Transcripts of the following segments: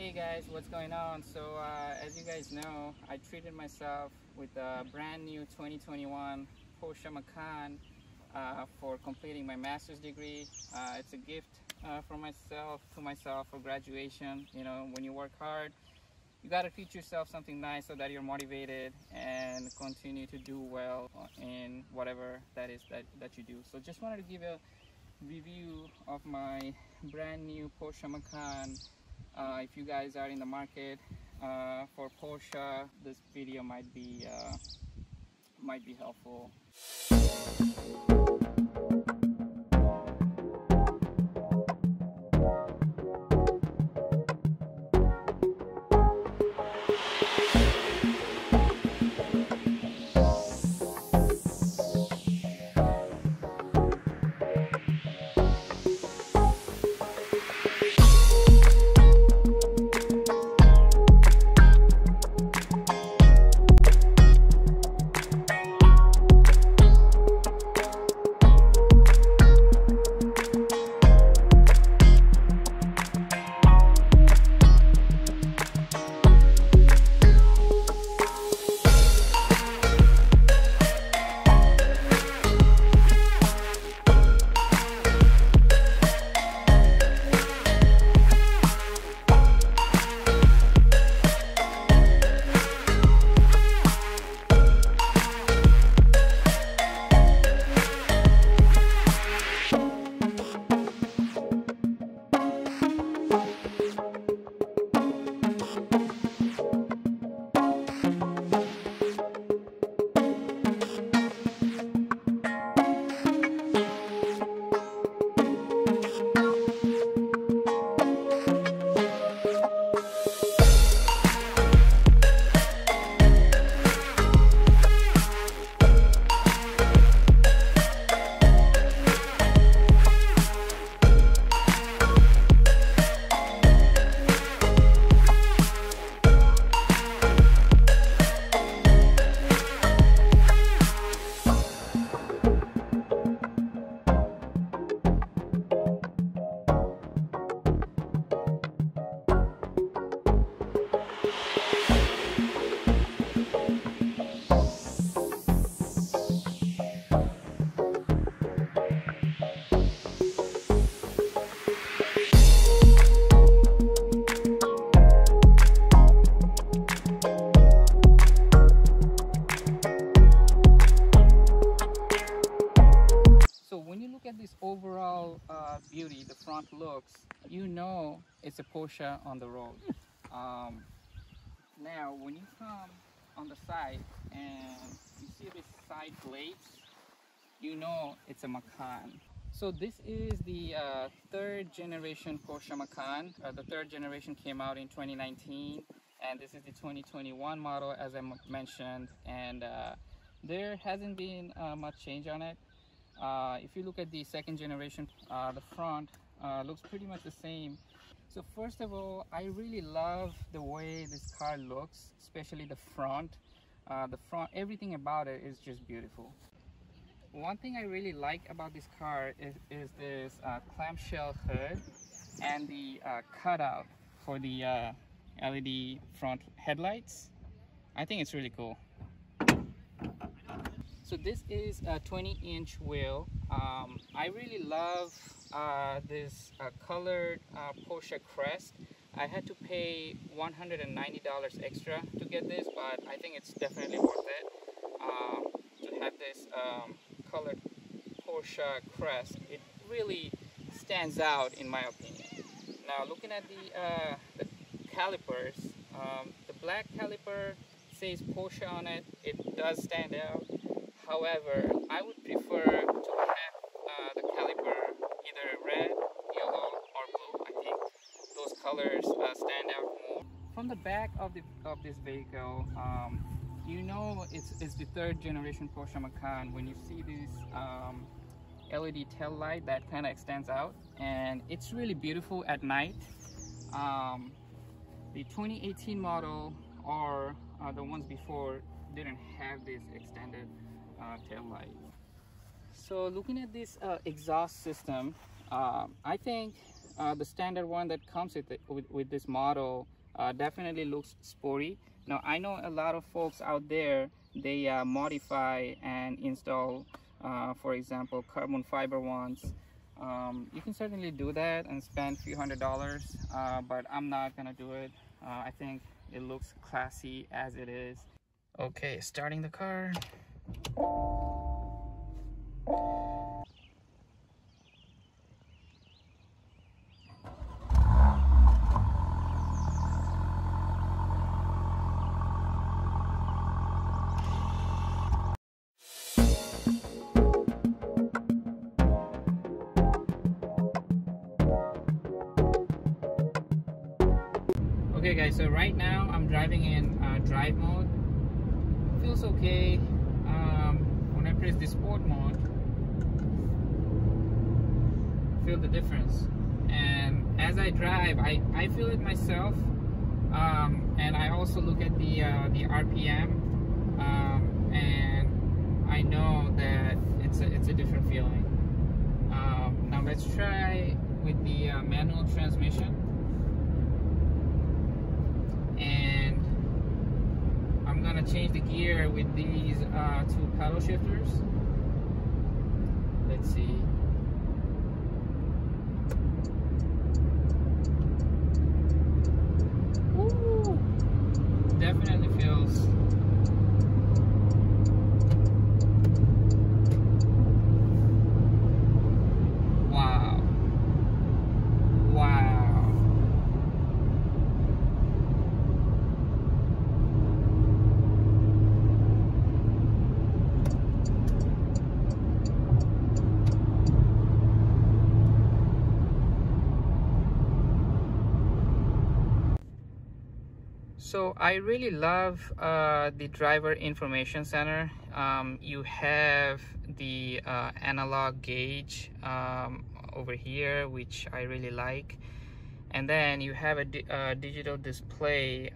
Hey guys, what's going on? So as you guys know, I treated myself with a brand new 2021 Porsche Macan for completing my master's degree. It's a gift from myself to myself for graduation. You know, when you work hard, you got to treat yourself something nice so that you're motivated and continue to do well in whatever that is that you do. So just wanted to give a review of my brand new Porsche Macan. If you guys are in the market for Porsche, this video might be helpful. This overall beauty, the front looks, you know it's a Porsche on the road. Now when you come on the side and you see these side plates, you know it's a Macan. So this is the third generation Porsche Macan. The third generation came out in 2019, and this is the 2021 model, as I mentioned, and there hasn't been much change on it. If you look at the second generation, the front looks pretty much the same. So first of all, I really love the way this car looks, especially the front. Everything about it is just beautiful. One thing I really like about this car is this clamshell hood and the cutout for the LED front headlights. I think it's really cool. So this is a 20-inch wheel. I really love this colored Porsche crest. I had to pay $190 extra to get this, but I think it's definitely worth it to have this colored Porsche crest. It really stands out in my opinion. Now looking at the calipers, the black caliper says Porsche on it. It does stand out. However, I would prefer to have the caliper either red, yellow, or blue. I think those colors stand out more. From the back of this vehicle, you know it's the third generation Porsche Macan. When you see this LED tail light, that kind of extends out, and it's really beautiful at night. The 2018 model or the ones before didn't have this extended tail light. So looking at this exhaust system, I think the standard one that comes with this model definitely looks sporty. Now I know a lot of folks out there, they modify and install, for example, carbon fiber ones. You can certainly do that and spend a few $100s, but I'm not gonna do it. I think it looks classy as it is. Okay, starting the car. Okay guys, so right now I'm driving in drive mode. Feels okay. When I press the sport mode, feel the difference. And as I drive, I feel it myself. And I also look at the RPM, and I know that it's a different feeling. Now let's try with the manual transmission. And I'm gonna change the gear with these two paddle shifters. Let's see. Woo! Definitely feels. Wow. Wow. So I really love the driver information center. You have the analog gauge over here, which I really like, and then you have a digital display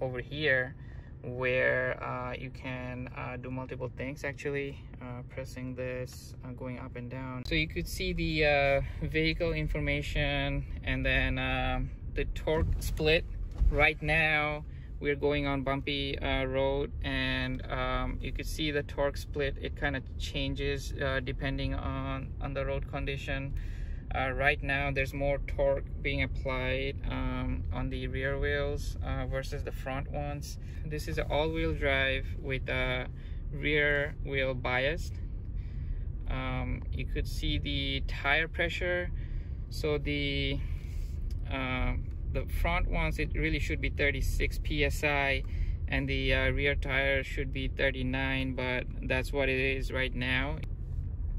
over here where you can do multiple things actually. Pressing this, going up and down, so you could see the vehicle information, and then the torque split. Right now we're going on bumpy road, and you could see the torque split. It kind of changes depending on the road condition. Right now there's more torque being applied on the rear wheels versus the front ones. This is an all-wheel drive with a rear wheel biased. You could see the tire pressure. So the front ones, it really should be 36 psi, and the rear tire should be 39, but that's what it is right now.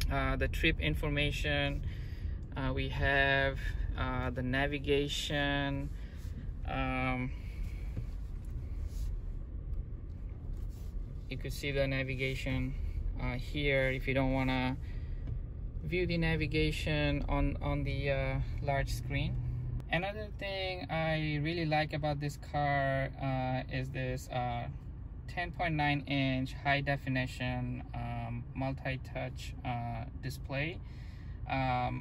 The trip information, we have the navigation, you could see the navigation here if you don't want to view the navigation on the large screen. Another thing I really like about this car is this 10.9 inch high definition multi-touch display.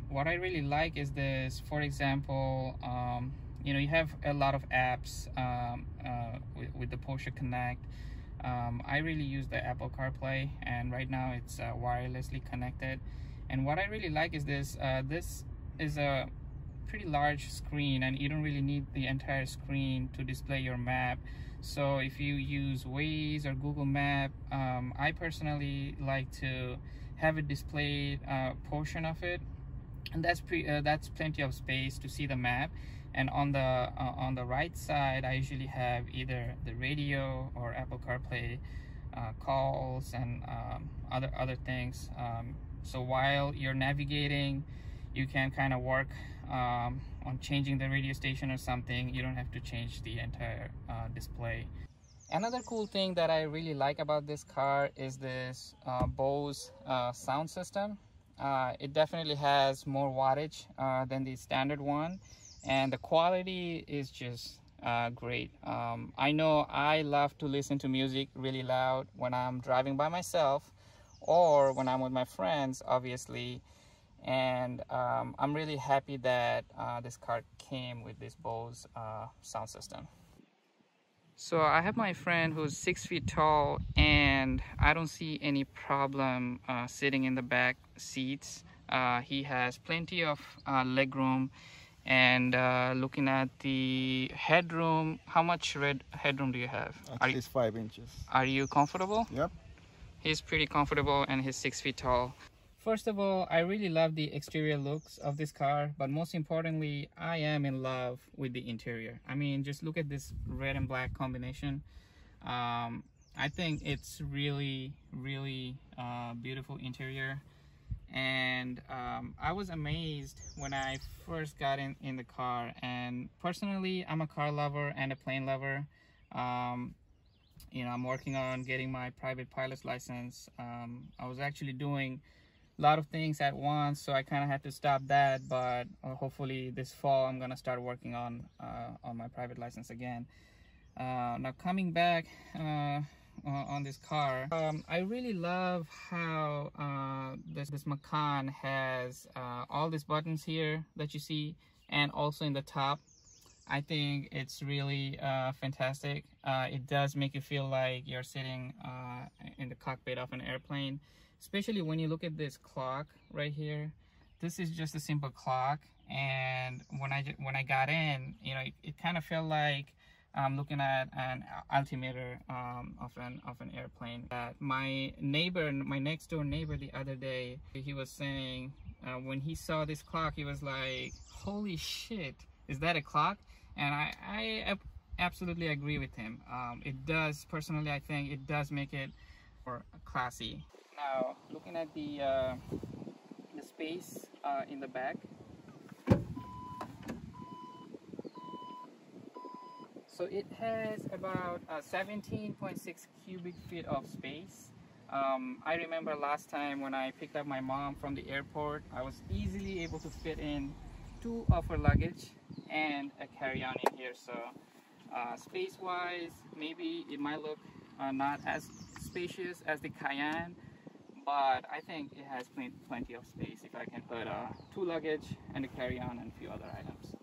What I really like is this, for example, you know, you have a lot of apps with the Porsche Connect. I really use the Apple CarPlay, and right now it's wirelessly connected. And what I really like is this, this is a pretty large screen, and you don't really need the entire screen to display your map. So if you use Waze or Google Map, I personally like to have it displayed portion of it, and that's plenty of space to see the map. And on the right side, I usually have either the radio or Apple CarPlay calls and other things. So while you're navigating, you can kind of work on changing the radio station or something. You don't have to change the entire display. Another cool thing that I really like about this car is this Bose sound system. It definitely has more wattage than the standard one, and the quality is just great. I know I love to listen to music really loud when I'm driving by myself or when I'm with my friends, obviously. And I'm really happy that this car came with this Bose sound system. So I have my friend who's 6 feet tall, and I don't see any problem sitting in the back seats. He has plenty of leg room, and looking at the headroom, how much headroom do you have? At least 5 inches. Are you comfortable? Yep. He's pretty comfortable, and he's 6 feet tall. First of all, I really love the exterior looks of this car, but most importantly, I am in love with the interior. I mean, just look at this red and black combination. I think it's really beautiful interior. And I was amazed when I first got in the car. And personally, I'm a car lover and a plane lover. You know, I'm working on getting my private pilot's license. I was actually doing a lot of things at once, so I kind of had to stop that, but hopefully this fall I'm gonna start working on my private license again. Now coming back on this car, I really love how this Macan has all these buttons here that you see, and also in the top. I think it's really fantastic. It does make you feel like you're sitting in the cockpit of an airplane, especially when you look at this clock right here. This is just a simple clock, and when I got in, you know, it kind of felt like I'm looking at an altimeter of an airplane. My neighbor, my next door neighbor, the other day, he was saying when he saw this clock, he was like, "Holy shit, is that a clock?" And I absolutely agree with him. It does, personally, I think it does make it more classy. Now, looking at the space in the back. So it has about 17.6 cubic feet of space. I remember last time when I picked up my mom from the airport, I was easily able to fit in 2 of her luggage and a carry-on in here. So space-wise, maybe it might look not as spacious as the Cayenne, but I think it has plenty of space if I can put 2 luggage and a carry-on and a few other items.